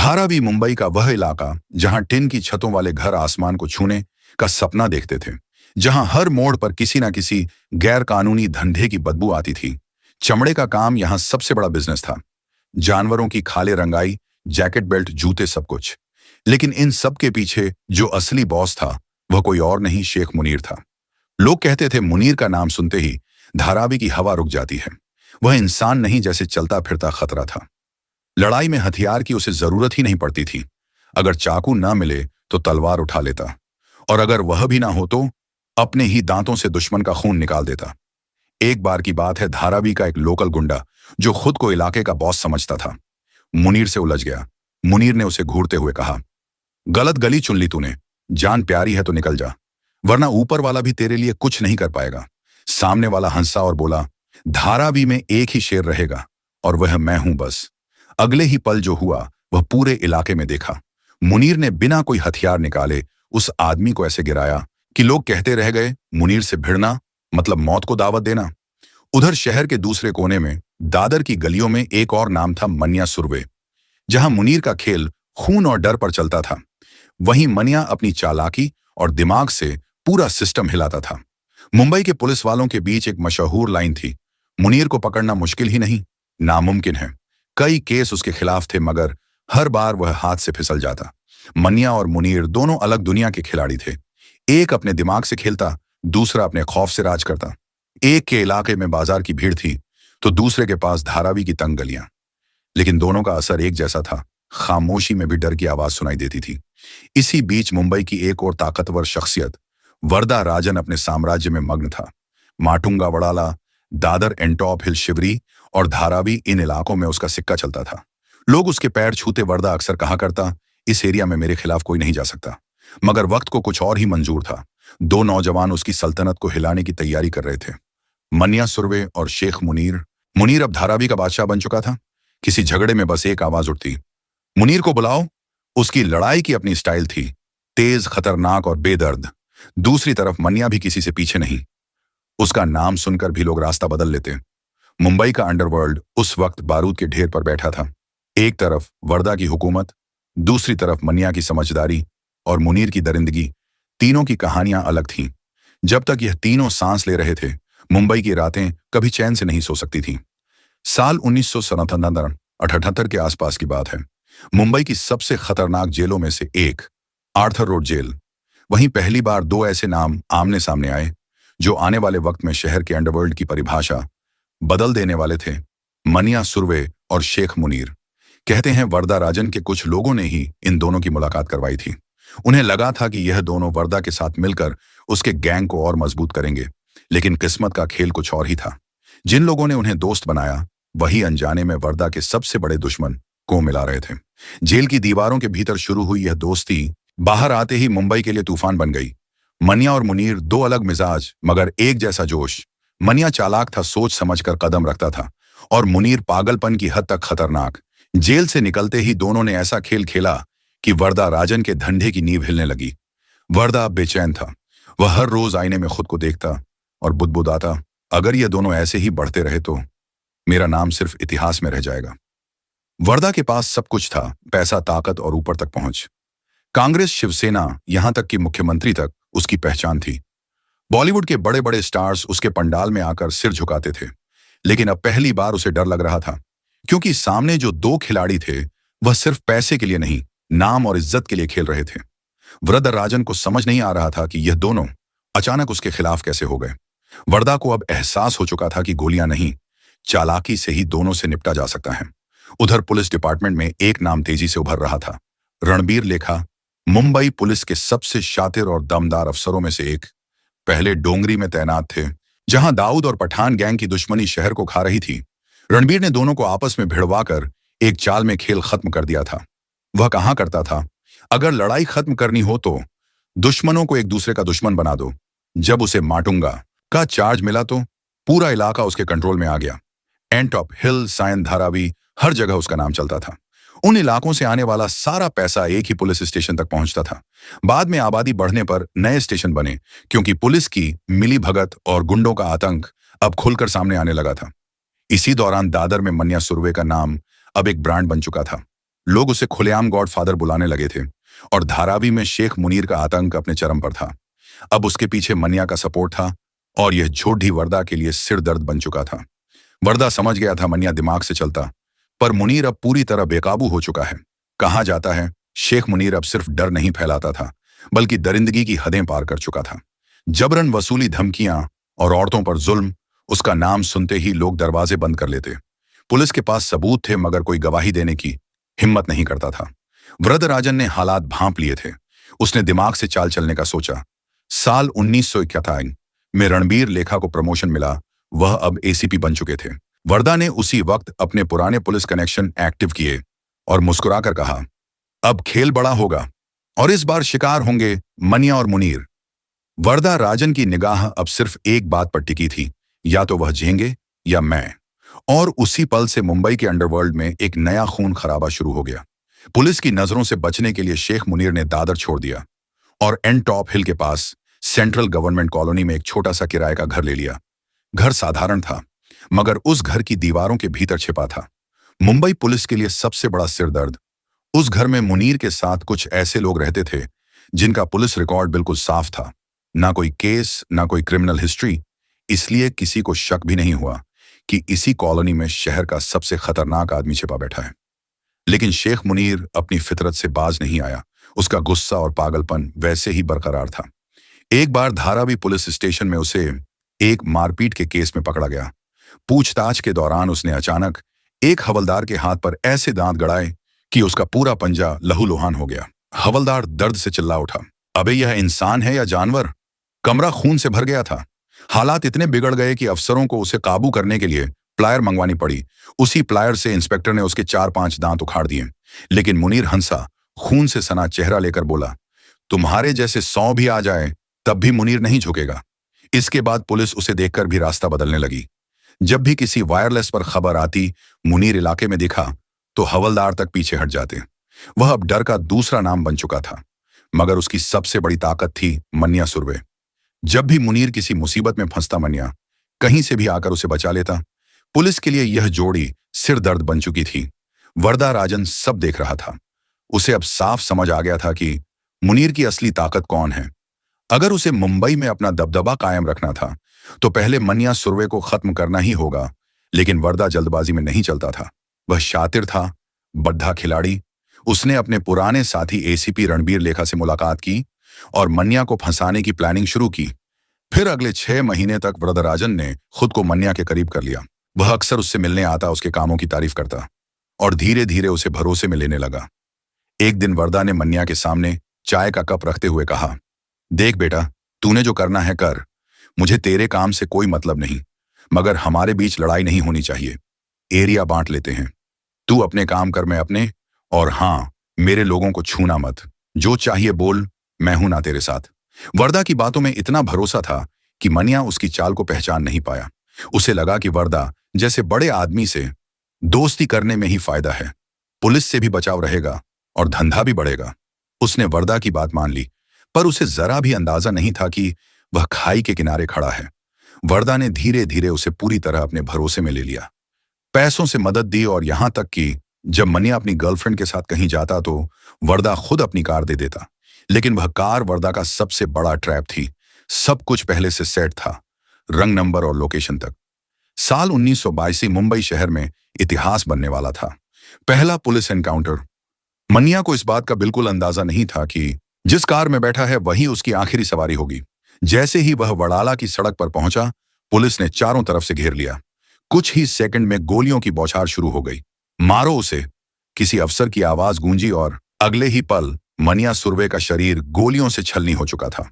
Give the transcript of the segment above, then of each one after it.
धारावी मुंबई का वह इलाका जहां टिन की छतों वाले घर आसमान को छूने का सपना देखते थे, जहां हर मोड़ पर किसी ना किसी गैर कानूनी धंधे की बदबू आती थी। चमड़े का काम यहां सबसे बड़ा बिजनेस था। जानवरों की खाले रंगाई, जैकेट बेल्ट, जूते, सब कुछ। लेकिन इन सब के पीछे जो असली बॉस था वह कोई और नहीं, शेख मुनीर था। लोग कहते थे मुनीर का नाम सुनते ही धारावी की हवा रुक जाती है। वह इंसान नहीं, जैसे चलता फिरता खतरा था। लड़ाई में हथियार की उसे जरूरत ही नहीं पड़ती थी। अगर चाकू ना मिले तो तलवार उठा लेता, और अगर वह भी ना हो तो अपने ही दांतों से दुश्मन का खून निकाल देता। एक बार की बात है, धारावी का एक लोकल गुंडा जो खुद को इलाके का बॉस समझता था, मुनीर से उलझ गया। मुनीर ने उसे घूरते हुए कहा, गलत गली चुन ली तूने, जान प्यारी है तो निकल जा, वरना ऊपर वाला भी तेरे लिए कुछ नहीं कर पाएगा। सामने वाला हंसा और बोला, धारावी में एक ही शेर रहेगा और वह मैं हूं बस। अगले ही पल जो हुआ वह पूरे इलाके में देखा। मुनीर ने बिना कोई हथियार निकाले उस आदमी को ऐसे गिराया कि लोग कहते रह गए, मुनीर से भिड़ना मतलब मौत को दावत देना। उधर शहर के दूसरे कोने में दादर की गलियों में एक और नाम था, मनिया सुरवे। जहां मुनीर का खेल खून और डर पर चलता था, वहीं मनिया अपनी चालाकी और दिमाग से पूरा सिस्टम हिलाता था। मुंबई के पुलिस वालों के बीच एक मशहूर लाइन थी, मुनीर को पकड़ना मुश्किल ही नहीं, नामुमकिन है। कई केस उसके खिलाफ थे, मगर हर बार वह हाथ से फिसल जाता। मनिया और मुनीर दोनों अलग दुनिया के खिलाड़ी थे। एक अपने दिमाग से खेलता, दूसरा अपने खौफ से राज करता। एक के इलाके में बाजार की भीड़ थी तो दूसरे के पास धारावी की तंग गलियां। लेकिन दोनों का असर एक जैसा था, खामोशी में भी डर की आवाज सुनाई देती थी। इसी बीच मुंबई की एक और ताकतवर शख्सियत वरदा राजन अपने साम्राज्य में मग्न था। माटुंगा वड़ाला, दादर एंटॉप हिल शिवरी और धारावी, इन इलाकों में उसका सिक्का चलता था। लोग उसके पैर छूते वरदा अक्सर कहा करता, इस एरिया में मेरे खिलाफ कोई नहीं जा सकता। मगर वक्त को कुछ और ही मंजूर था। दो नौजवान उसकी सल्तनत को हिलाने की तैयारी कर रहे थे, मनिया सुरवे और शेख मुनीर। मुनीर अब धारावी का बादशाह बन चुका था। किसी झगड़े में बस एक आवाज उठती, मुनीर को बुलाओ। उसकी लड़ाई की अपनी स्टाइल थी, तेज, खतरनाक और बेदर्द। दूसरी तरफ मनिया भी किसी से पीछे नहीं। उसका नाम सुनकर भी लोग रास्ता बदल लेते। मुंबई का अंडरवर्ल्ड उस वक्त बारूद के ढेर पर बैठा था। एक तरफ वर्दा की हुकूमत, दूसरी तरफ मनिया की समझदारी और मुनीर की दरिंदगी। तीनों की कहानियां अलग थीं। जब तक यह तीनों सांस ले रहे थे, मुंबई की रातें कभी चैन से नहीं सो सकती थीं। साल 1977-78 के आसपास की बात है। मुंबई की सबसे खतरनाक जेलों में से एक, आर्थर रोड जेल। वहीं पहली बार दो ऐसे नाम आमने सामने आए जो आने वाले वक्त में शहर के अंडरवर्ल्ड की परिभाषा बदल देने वाले थे, मनिया सुरवे और शेख मुनीर। कहते हैं वरदा राजन के कुछ लोगों ने ही इन दोनों की मुलाकात करवाई थी। उन्हें लगा था कि यह दोनों वरदा के साथ मिलकर उसके गैंग को और मजबूत करेंगे। लेकिन किस्मत का खेल कुछ और ही था। जिन लोगों ने उन्हें दोस्त बनाया, वही अनजाने में वरदा के सबसे बड़े दुश्मन को मिला रहे थे। जेल की दीवारों के भीतर शुरू हुई यह दोस्ती बाहर आते ही मुंबई के लिए तूफान बन गई। मनिया और मुनीर दो अलग मिजाज मगर एक जैसा जोश। मनिया चालाक था, सोच समझकर कदम रखता था, और मुनीर पागलपन की हद तक खतरनाक। जेल से निकलते ही दोनों ने ऐसा खेल खेला कि वरदा राजन के धंधे की नींव हिलने लगी। वरदा अब बेचैन था। वह हर रोज आईने में खुद को देखता और बुदबुदाता, अगर ये दोनों ऐसे ही बढ़ते रहे तो मेरा नाम सिर्फ इतिहास में रह जाएगा। वरदा के पास सब कुछ था, पैसा, ताकत और ऊपर तक पहुंच। कांग्रेस, शिवसेना, यहां तक कि मुख्यमंत्री तक उसकी पहचान थी। बॉलीवुड के बड़े बड़े स्टार्स उसके पंडाल में आकर सिर झुकाते थे। लेकिन अब पहली बार उसे डर लग रहा था, क्योंकि सामने जो दो खिलाड़ी थे वह सिर्फ पैसे के लिए नहीं, नाम और इज्जत के लिए खेल रहे थे। वरदा राजन को समझ नहीं आ रहा था कि यह दोनों अचानक उसके खिलाफ कैसे हो गए। वरदा को अब एहसास हो चुका था कि गोलियां नहीं, चालाकी से ही दोनों से निपटा जा सकता है। उधर पुलिस डिपार्टमेंट में एक नाम तेजी से उभर रहा था, रणबीर लेखा। मुंबई पुलिस के सबसे शातिर और दमदार अफसरों में से एक। पहले डोंगरी में तैनात थे, जहां दाऊद और पठान गैंग की दुश्मनी शहर को खा रही थी। रणबीर ने दोनों को आपस में भिड़वाकर एक चाल में खेल खत्म कर दिया था। वह कहा करता था, अगर लड़ाई खत्म करनी हो तो दुश्मनों को एक दूसरे का दुश्मन बना दो। जब उसे माटुंगा का चार्ज मिला तो पूरा इलाका उसके कंट्रोल में आ गया। एंटॉप हिल, सायन, धारावी, हर जगह उसका नाम चलता था। उन इलाकों से आने वाला सारा पैसा एक ही पुलिस स्टेशन तक पहुंचता था। बाद में आबादी बढ़ने पर नए स्टेशन बने, क्योंकि पुलिस की मिलीभगत और गुंडों का आतंक अब खुलकर सामने आने लगा था। इसी दौरान दादर में मनिया सुरवे का नाम अब एक ब्रांड बन चुका था। लोग उसे खुलेआम गॉडफादर बुलाने लगे थे और धारावी में शेख मुनीर का आतंक अपने चरम पर था। अब उसके पीछे मनिया का सपोर्ट था और यह झूठी वर्दा के लिए सिर दर्द बन चुका था। वर्दा समझ गया था मनिया दिमाग से चलता, पर मुनीर अब पूरी तरह बेकाबू हो चुका है। कहा जाता है शेख मुनीर अब सिर्फ डर नहीं फैलाता था, बल्कि दरिंदगी की हदें पार कर चुका था। जबरन वसूली, धमकियां और औरतों पर जुल्म, उसका नाम सुनते ही लोग दरवाजे बंद कर लेते। पुलिस के पास सबूत थे, मगर कोई गवाही देने की हिम्मत नहीं करता था। वरदराजन ने हालात भांप लिए थे। उसने दिमाग से चाल चलने का सोचा। साल 1971 में रणबीर लेखा को प्रमोशन मिला। वह अब एसीपी बन चुके थे। वर्दा ने उसी वक्त अपने पुराने पुलिस कनेक्शन एक्टिव किए और मुस्कुराकर कहा, अब खेल बड़ा होगा और इस बार शिकार होंगे मनिया और मुनीर। वर्दा राजन की निगाह अब सिर्फ एक बात पर टिकी थी, या तो वह झेंगे या मैं। और उसी पल से मुंबई के अंडरवर्ल्ड में एक नया खून खराबा शुरू हो गया। पुलिस की नजरों से बचने के लिए शेख मुनीर ने दादर छोड़ दिया और एन टॉप हिल के पास सेंट्रल गवर्नमेंट कॉलोनी में एक छोटा सा किराए का घर ले लिया। घर साधारण था, मगर उस घर की दीवारों के भीतर छिपा था मुंबई पुलिस के लिए सबसे बड़ा सिरदर्द। उस घर में मुनीर के साथ कुछ ऐसे लोग रहते थे जिनका पुलिस रिकॉर्ड बिल्कुल साफ था। ना कोई केस, ना कोई क्रिमिनल हिस्ट्री। इसलिए किसी को शक भी नहीं हुआ कि इसी कॉलोनी में शहर का सबसे खतरनाक आदमी छिपा बैठा है। लेकिन शेख मुनीर अपनी फितरत से बाज नहीं आया। उसका गुस्सा और पागलपन वैसे ही बरकरार था। एक बार धारावी पुलिस स्टेशन में उसे एक मारपीट के केस में पकड़ा गया। पूछताछ के दौरान उसने अचानक एक हवलदार के हाथ पर ऐसे दांत गड़ाए कि उसका पूरा पंजा लहूलुहान हो गया। हवलदार दर्द से चिल्ला उठा, अबे यह इंसान है या जानवर? कमरा खून से भर गया था। हालात इतने बिगड़ गए कि अफसरों को उसे काबू करने के लिए प्लायर मंगवानी पड़ी। उसी प्लायर से इंस्पेक्टर ने उसके 4-5 दांत उखाड़ दिए। लेकिन मुनीर हंसा, खून से सना चेहरा लेकर बोला, तुम्हारे जैसे 100 भी आ जाए तब भी मुनीर नहीं झुकेगा। इसके बाद पुलिस उसे देखकर भी रास्ता बदलने लगी। जब भी किसी वायरलेस पर खबर आती मुनीर इलाके में दिखा तो हवलदार तक पीछे हट जाते। वह अब डर का दूसरा नाम बन चुका था। मगर उसकी सबसे बड़ी ताकत थी मनिया सुरवे। जब भी मुनीर किसी मुसीबत में फंसता, मनिया कहीं से भी आकर उसे बचा लेता। पुलिस के लिए यह जोड़ी सिर दर्द बन चुकी थी। वर्दा राजन सब देख रहा था। उसे अब साफ समझ आ गया था कि मुनीर की असली ताकत कौन है। अगर उसे मुंबई में अपना दबदबा कायम रखना था तो पहले मनिया सुरवे को खत्म करना ही होगा। लेकिन वर्दा जल्दबाजी में नहीं चलता था। वह शातिर था, बड्ढा खिलाड़ी। उसने अपने पुराने साथी एसीपी रणबीर लेखा से मुलाकात की और मनिया को फंसाने की प्लानिंग शुरू की। फिर अगले 6 महीने तक वरदराजन ने खुद को मनिया के करीब कर लिया। वह अक्सर उससे मिलने आता, उसके कामों की तारीफ करता और धीरे धीरे उसे भरोसे में लेने लगा। एक दिन वर्दा ने मनिया के सामने चाय का कप रखते हुए कहा, देख बेटा, तूने जो करना है कर। मुझे तेरे काम से कोई मतलब नहीं, मगर हमारे बीच लड़ाई नहीं होनी चाहिए। एरिया बांट लेते हैं। तू अपने काम कर, मैं अपने। और हाँ, मेरे लोगों को छूना मत। जो चाहिए बोल, मैं हूं ना तेरे साथ। वर्दा की बातों में इतना भरोसा था कि मनिया उसकी चाल को पहचान नहीं पाया। उसे लगा कि वर्दा जैसे बड़े आदमी से दोस्ती करने में ही फायदा है। पुलिस से भी बचाव रहेगा और धंधा भी बढ़ेगा। उसने वर्दा की बात मान ली, पर उसे जरा भी अंदाजा नहीं था कि वह खाई के किनारे खड़ा है। वर्दा ने धीरे धीरे उसे पूरी तरह अपने भरोसे में ले लिया। पैसों से मदद दी और यहां तक कि जब मनिया अपनी गर्लफ्रेंड के साथ कहीं जाता तो वर्दा खुद अपनी कार दे देता। लेकिन वह कार वर्दा का सबसे बड़ा ट्रैप थी। सब कुछ पहले से सेट था, रंग, नंबर और लोकेशन तक। साल 1982 मुंबई शहर में इतिहास बनने वाला था। पहला पुलिस एनकाउंटर। मनिया को इस बात का बिल्कुल अंदाजा नहीं था कि जिस कार में बैठा है वही उसकी आखिरी सवारी होगी। जैसे ही वह वडाला की सड़क पर पहुंचा, पुलिस ने चारों तरफ से घेर लिया। कुछ ही सेकंड में गोलियों की बौछार शुरू हो गई। मारो उसे, किसी अफसर की आवाज गूंजी और अगले ही पल मनिया सुरवे का शरीर गोलियों से छलनी हो चुका था।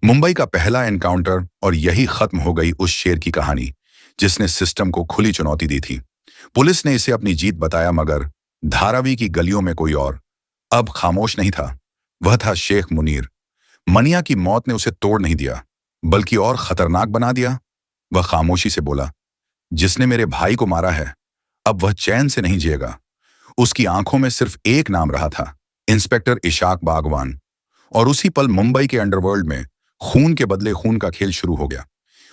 मुंबई का पहला एनकाउंटर, और यही खत्म हो गई उस शेर की कहानी जिसने सिस्टम को खुली चुनौती दी थी। पुलिस ने इसे अपनी जीत बताया, मगर धारावी की गलियों में कोई और अब खामोश नहीं था। वह था शेख मुनीर। मनिया की मौत ने उसे तोड़ नहीं दिया, बल्कि और खतरनाक बना दिया। वह खामोशी से बोला, जिसने मेरे भाई को मारा है अब वह चैन से नहीं जिएगा। उसकी आंखों में सिर्फ एक नाम रहा था, इंस्पेक्टर इशाक बागवान। और उसी पल मुंबई के अंडरवर्ल्ड में खून के बदले खून का खेल शुरू हो गया।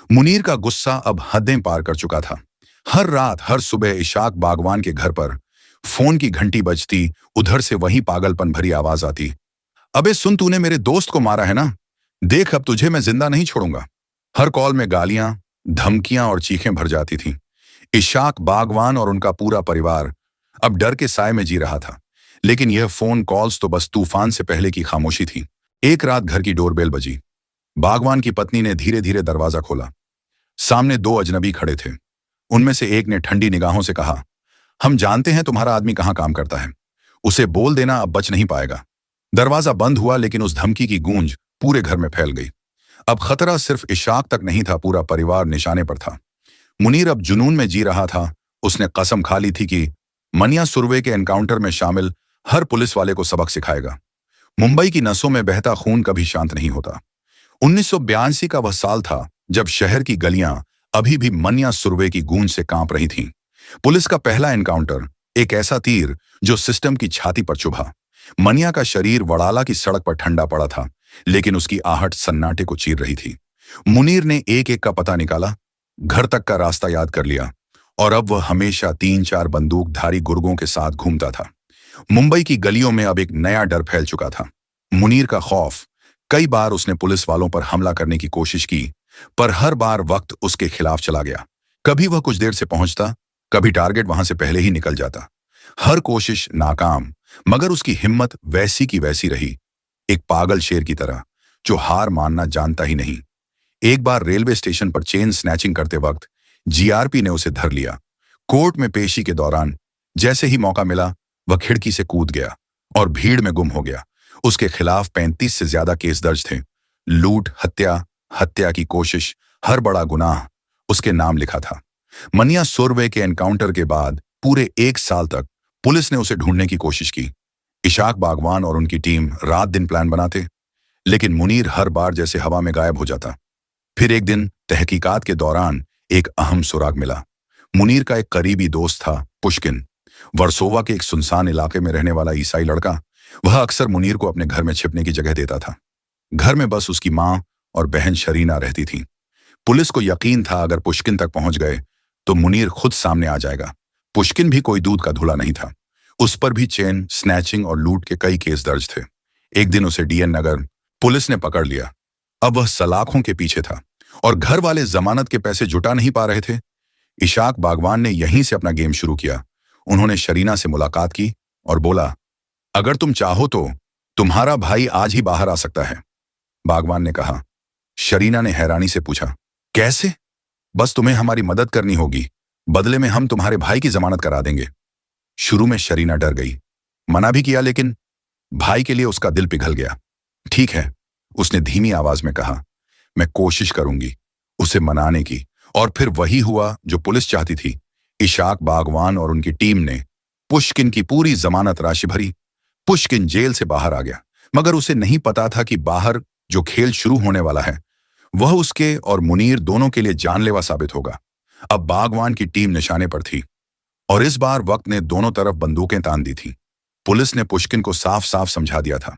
मुनीर का गुस्सा अब हदें पार कर चुका था। हर रात, हर सुबह इशाक बागवान के घर पर फोन की घंटी बजती, उधर से वही पागलपन भरी आवाज आती, अबे सुन, तूने मेरे दोस्त को मारा है ना? देख, अब तुझे मैं जिंदा नहीं छोड़ूंगा। हर कॉल में गालियां, धमकियां और चीखें भर जाती थीं। इशाक बागवान और उनका पूरा परिवार अब डर के साए में जी रहा था। लेकिन यह फोन कॉल्स तो बस तूफान से पहले की खामोशी थी। एक रात घर की डोरबेल बजी। बागवान की पत्नी ने धीरे धीरे दरवाजा खोला। सामने दो अजनबी खड़े थे। उनमें से एक ने ठंडी निगाहों से कहा, हम जानते हैं तुम्हारा आदमी कहाँ काम करता है। उसे बोल देना, अब बच नहीं पाएगा। दरवाजा बंद हुआ, लेकिन उस धमकी की गूंज पूरे घर में फैल गई। अब खतरा सिर्फ इशाक तक नहीं था, पूरा परिवार निशाने पर था। मुनीर अब जुनून में जी रहा था। उसने कसम खा ली थी कि मनिया सुरवे के एनकाउंटर में शामिल हर पुलिस वाले को सबक सिखाएगा। मुंबई की नसों में बहता खून कभी शांत नहीं होता। 1982 का वह साल था जब शहर की गलियां अभी भी मनिया सुरवे की गूंज से कांप रही थीं। पुलिस का पहला एनकाउंटर, एक ऐसा तीर जो सिस्टम की छाती पर चुभा। मनिया का शरीर वड़ाला की सड़क पर ठंडा पड़ा था, लेकिन उसकी आहट सन्नाटे को चीर रही थी। मुनीर ने एक एक का पता निकाला, घर तक का रास्ता याद कर लिया, और अब वह हमेशा 3-4 बंदूकधारी गुर्गों के साथ घूमता था। मुंबई की गलियों में अब एक नया डर फैल चुका था, मुनीर का खौफ। कई बार उसने पुलिस वालों पर हमला करने की कोशिश की, पर हर बार वक्त उसके खिलाफ चला गया। कभी वह कुछ देर से पहुंचता, कभी टारगेट वहां से पहले ही निकल जाता। हर कोशिश नाकाम, मगर उसकी हिम्मत वैसी की वैसी रही, एक पागल शेर की तरह जो हार मानना जानता ही नहीं। एक बार रेलवे स्टेशन पर चेन स्नैचिंग करते वक्त जीआरपी ने उसे धर लिया। कोर्ट में पेशी के दौरान जैसे ही मौका मिला, वह खिड़की से कूद गया और भीड़ में गुम हो गया। उसके खिलाफ 35 से ज्यादा केस दर्ज थे। लूट, हत्या, हत्या की कोशिश, हर बड़ा गुनाह उसके नाम लिखा था। मनिया सुरवे के एनकाउंटर के बाद पूरे 1 साल तक पुलिस ने उसे ढूंढने की कोशिश की। इशाक बागवान और उनकी टीम रात दिन प्लान बनाते, लेकिन मुनीर हर बार जैसे हवा में गायब हो जाता। फिर एक दिन तहकीकात के दौरान एक अहम सुराग मिला। मुनीर का एक करीबी दोस्त था, पुष्किन, वर्सोवा के एक सुनसान इलाके में रहने वाला ईसाई लड़का। वह अक्सर मुनीर को अपने घर में छिपने की जगह देता था। घर में बस उसकी माँ और बहन शरीना रहती थीं। पुलिस को यकीन था अगर पुष्किन तक पहुंच गए तो मुनीर खुद सामने आ जाएगा। पुष्किन भी कोई दूध का धुला नहीं था। उस पर भी चेन स्नैचिंग और लूट के कई केस दर्ज थे। एक दिन उसे डीएन नगर पुलिस ने पकड़ लिया। अब वह सलाखों के पीछे था और घर वाले जमानत के पैसे जुटा नहीं पा रहे थे। इशाक बागवान ने यहीं से अपना गेम शुरू किया। उन्होंने शरीना से मुलाकात की और बोला, अगर तुम चाहो तो तुम्हारा भाई आज ही बाहर आ सकता है। बागवान ने कहा। शरीना ने हैरानी से पूछा, कैसे? बस तुम्हें हमारी मदद करनी होगी, बदले में हम तुम्हारे भाई की जमानत करा देंगे। शुरू में शरीना डर गई, मना भी किया, लेकिन भाई के लिए उसका दिल पिघल गया। ठीक है, उसने धीमी आवाज में कहा, मैं कोशिश करूंगी उसे मनाने की। और फिर वही हुआ जो पुलिस चाहती थी। इशाक बागवान और उनकी टीम ने पुष्किन की पूरी जमानत राशि भरी। पुष्किन जेल से बाहर आ गया, मगर उसे नहीं पता था कि बाहर जो खेल शुरू होने वाला है वह उसके और मुनीर दोनों के लिए जानलेवा साबित होगा। अब बागवान की टीम निशाने पर थी और इस बार वक्त ने दोनों तरफ बंदूकें तान दी थी। पुलिस ने पुष्किन को साफ साफ समझा दिया था,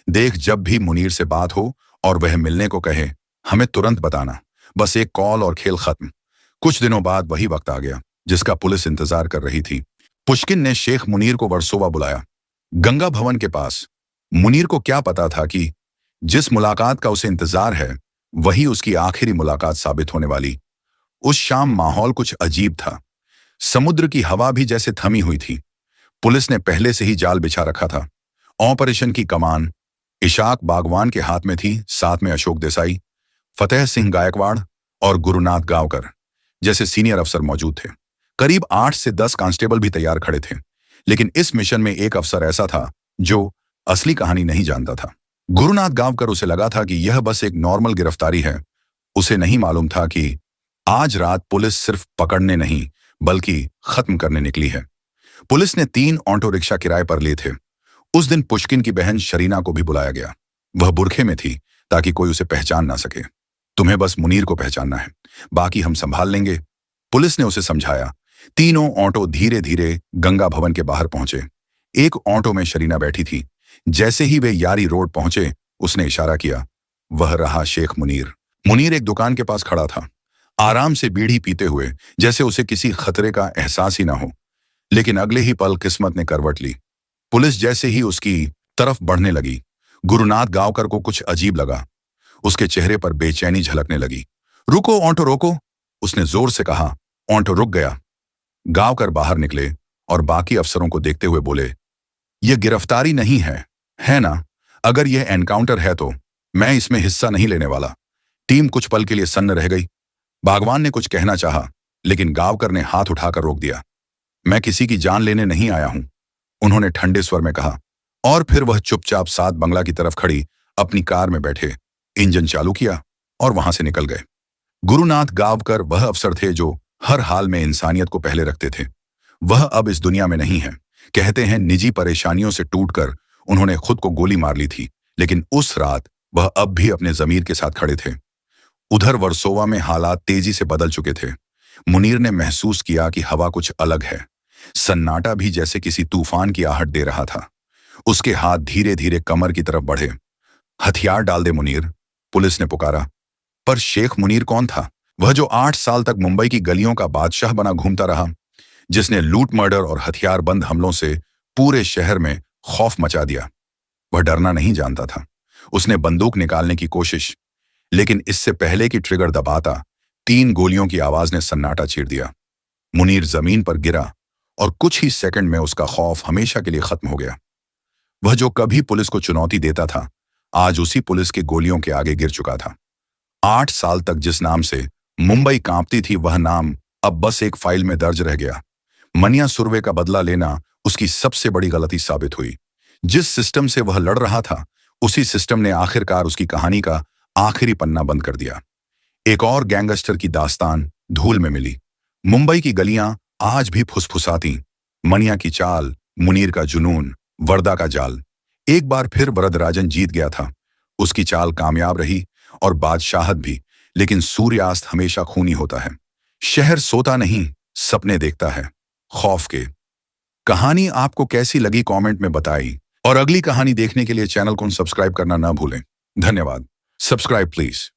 देख, जब भी मुनीर से बात हो और वह मिलने को कहे, हमें तुरंत बताना, बस एक कॉल और खेल खत्म। कुछ दिनों बाद वही वक्त आ गया जिसका पुलिस इंतजार कर रही थी। पुष्किन ने शेख मुनीर को वर्सोवा बुलाया, गंगा भवन के पास। मुनीर को क्या पता था कि जिस मुलाकात का उसे इंतजार है वही उसकी आखिरी मुलाकात साबित होने वाली। उस शाम माहौल कुछ अजीब था। समुद्र की हवा भी जैसे थमी हुई थी। पुलिस ने पहले से ही जाल बिछा रखा था। ऑपरेशन की कमान इशाक बागवान के हाथ में थी, साथ में अशोक देसाई, फतेह सिंह गायकवाड़ और गुरुनाथ गांवकर जैसे सीनियर अफसर मौजूद थे। करीब 8 से 10 कांस्टेबल भी तैयार खड़े थे। लेकिन इस मिशन में एक अफसर ऐसा था जो असली कहानी नहीं जानता था। गुरुनाथ गांवकर, उसे लगा था कि यह बस एक नॉर्मल गिरफ्तारी है। उसे नहीं मालूम था कि आज रात पुलिस सिर्फ पकड़ने नहीं बल्कि खत्म करने निकली है। पुलिस ने 3 ऑटो रिक्शा किराए पर लिए थे। उस दिन पुष्किन की बहन शरीना को भी बुलाया गया। वह बुरखे में थी ताकि कोई उसे पहचान ना सके। तुम्हें बस मुनीर को पहचानना है, बाकी हम संभाल लेंगे, पुलिस ने उसे समझाया। तीनों ऑटो धीरे धीरे गंगा भवन के बाहर पहुंचे। एक ऑटो में शरीना बैठी थी। जैसे ही वे यारी रोड पहुंचे, उसने इशारा किया। वह रहा शेख मुनीर। मुनीर एक दुकान के पास खड़ा था, आराम से बीड़ी पीते हुए, जैसे उसे किसी खतरे का एहसास ही ना हो। लेकिन अगले ही पल किस्मत ने करवट ली। पुलिस जैसे ही उसकी तरफ बढ़ने लगी, गुरुनाथ गांवकर को कुछ अजीब लगा। उसके चेहरे पर बेचैनी झलकने लगी। रुको ऑटो रोको, उसने जोर से कहा। ऑटो रुक गया। गांवकर बाहर निकले और बाकी अफसरों को देखते हुए बोले, यह गिरफ्तारी नहीं है, है ना? अगर यह एनकाउंटर है तो मैं इसमें हिस्सा नहीं लेने वाला। टीम कुछ पल के लिए सन्न रह गई। बागवान ने कुछ कहना चाहा, लेकिन गांवकर ने हाथ उठाकर रोक दिया। मैं किसी की जान लेने नहीं आया हूं, उन्होंने ठंडे स्वर में कहा। और फिर वह चुपचाप सात बंगला की तरफ खड़ी अपनी कार में बैठे, इंजन चालू किया और वहां से निकल गए। गुरुनाथ गांवकर वह अफसर थे जो हर हाल में इंसानियत को पहले रखते थे। वह अब इस दुनिया में नहीं है। कहते हैं निजी परेशानियों से टूटकर उन्होंने खुद को गोली मार ली थी, लेकिन उस रात वह अब भी अपने जमीर के साथ खड़े थे। उधर वर्सोवा में हालात तेजी से बदल चुके थे। मुनीर ने महसूस किया कि हवा कुछ अलग है। सन्नाटा भी जैसे किसी तूफान की आहट दे रहा था। उसके हाथ धीरे धीरे कमर की तरफ बढ़े। हथियार डाल दे मुनीर, पुलिस ने पुकारा। पर शेख मुनीर कौन था? वह जो 8 साल तक मुंबई की गलियों का बादशाह बना घूमता रहा, जिसने लूट मर्डर और हथियारबंद हमलों से पूरे शहर में खौफ मचा दिया। वह डरना नहीं जानता था। उसने बंदूक निकालने की कोशिश, लेकिन इससे पहले कि ट्रिगर दबाता, 3 गोलियों की आवाज ने सन्नाटा चीर दिया। मुनीर जमीन पर गिरा और कुछ ही सेकंड में उसका खौफ हमेशा के लिए खत्म हो गया। वह जो कभी पुलिस को चुनौती देता था, आज उसी पुलिस की गोलियों के आगे गिर चुका था। 8 साल तक जिस नाम से मुंबई कांपती थी, वह नाम अब बस एक फाइल में दर्ज रह गया। मनिया सुरवे का बदला लेना उसकी सबसे बड़ी गलती साबित हुई। जिस सिस्टम से वह लड़ रहा था, उसी सिस्टम ने आखिरकार उसकी कहानी का आखिरी पन्ना बंद कर दिया। एक और गैंगस्टर की दास्तान धूल में मिली। मुंबई की गलियां आज भी फुसफुसाती। मनिया की चाल, मुनीर का जुनून, वर्दा का जाल। एक बार फिर वरदराजन जीत गया था। उसकी चाल कामयाब रही और बादशाहत भी, लेकिन सूर्यास्त हमेशा खूनी होता है। शहर सोता नहीं, सपने देखता है, खौफ के। कहानी आपको कैसी लगी कमेंट में बताइए, और अगली कहानी देखने के लिए चैनल को सब्सक्राइब करना ना भूलें। धन्यवाद। Subscribe please.